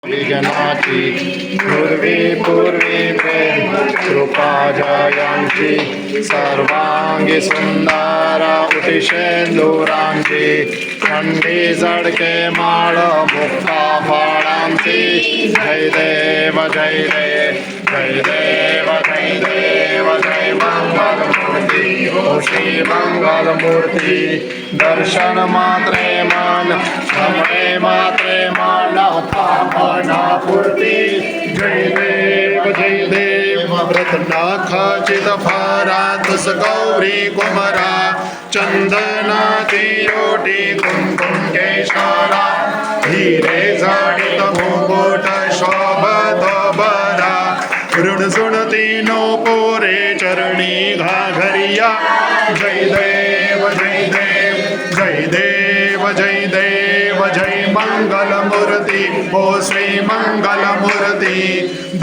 विजनाची पूर्वी प्रेम कृपा जयांची सर्वांगी सुंदर उटिशेंदुरांची खंडी जडके माळ मुक्ता फळांची जय देव जय देव जय देव जय देव जय मंगल मूर्ती ओ श्री मंगल मूर्ती दर्शन मात्रे मन श्रवणे मात्रे मन कामना पूर्ती जय देव व्रत नाखाचित फारा तुस गौरी कुमरा चंदनाची ओटी कुंकुम केशरा हिरे जडित मुकुट शोभत बरा ऋणसुणती नो पोरे चरणी घाघरिया जय देव जय देव जय देव जय देव जय मंगल मूर्ती ओ श्री मंगल मूर्ती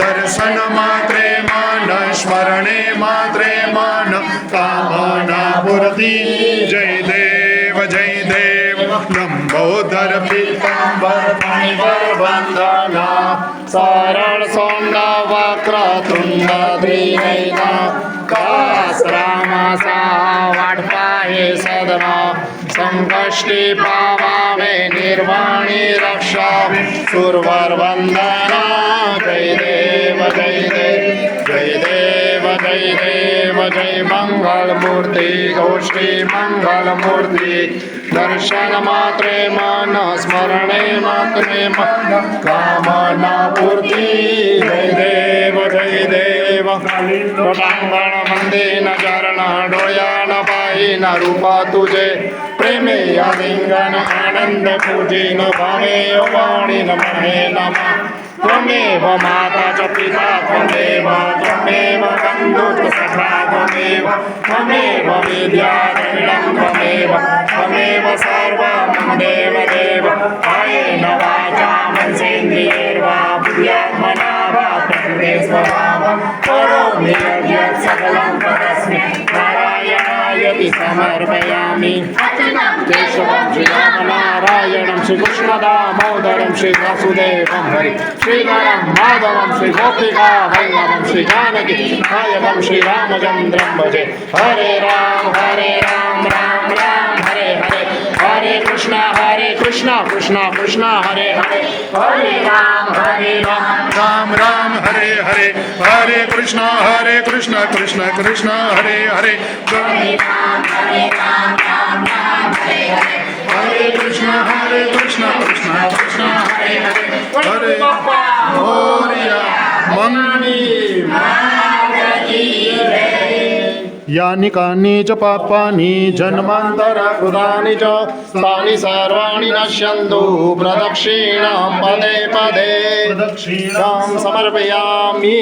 दर्शन मात्रे मन स्मरणे मात्रे मन कामना पूर्ती जय देव जय देव लंबोदर पीतांबर फणीवर वंदना सरळ सोंड वक्रतुंड त्रिनयना कास रामाचा वाटपा हे सदना संकष्टी पावावे निर्वाणी रक्षा सुरवर वंदना जय देव जय देव जय देव जय देव जय मंगल मूर्ती गोष्ठी मंगल मूर्ती दर्शन मात्रे मन स्मरणे मात्रे मन कामना पूर्ती जय देव जय देव लोटांगण मंदिर चरण डोळ्यान पाहिन रूपा तुझे प्रेमे या लिंगन आनंद पूजिन भावे वाणीन महे नमा त्वमेव माता च पिता त्वमेव बन्धुः सखा त्वमेव विद्याधरणं त्वमेव सर्वं देव देव कायेन वाचा मनसेन्द्रियैर्वा बुद्ध्यात्मना वा प्रकृते स्वभावं करोमि यद्यत् सकलं परस्मै नारायणायति समर्पयामि केशवं श्रीरामनारायणं श्रीकृष्णदामोदरं श्रीवासुदेवं हरि श्रीधरं माधवं श्रीगोपिका वल्लभं श्रीजानकी नायकं श्रीरामचन्द्रं भजे हरे राम राम राम हरे हरे हरे कृष्ण कृष्ण कृष्ण हरे हरे हरे राम राम राम हरे हरे हरे कृष्ण कृष्ण कृष्ण हरे हरे हरे राम राम हरे हरे हरे कृष्ण कृष्ण कृष्ण हरे हरे हरे मोरया मंगली यानि कानि च पापानि जन्मान्तरकृतानि च तानि सर्वाणि नश्यन्तु प्रदक्षिणां पदे पदे प्रदक्षिणां समर्पयामि।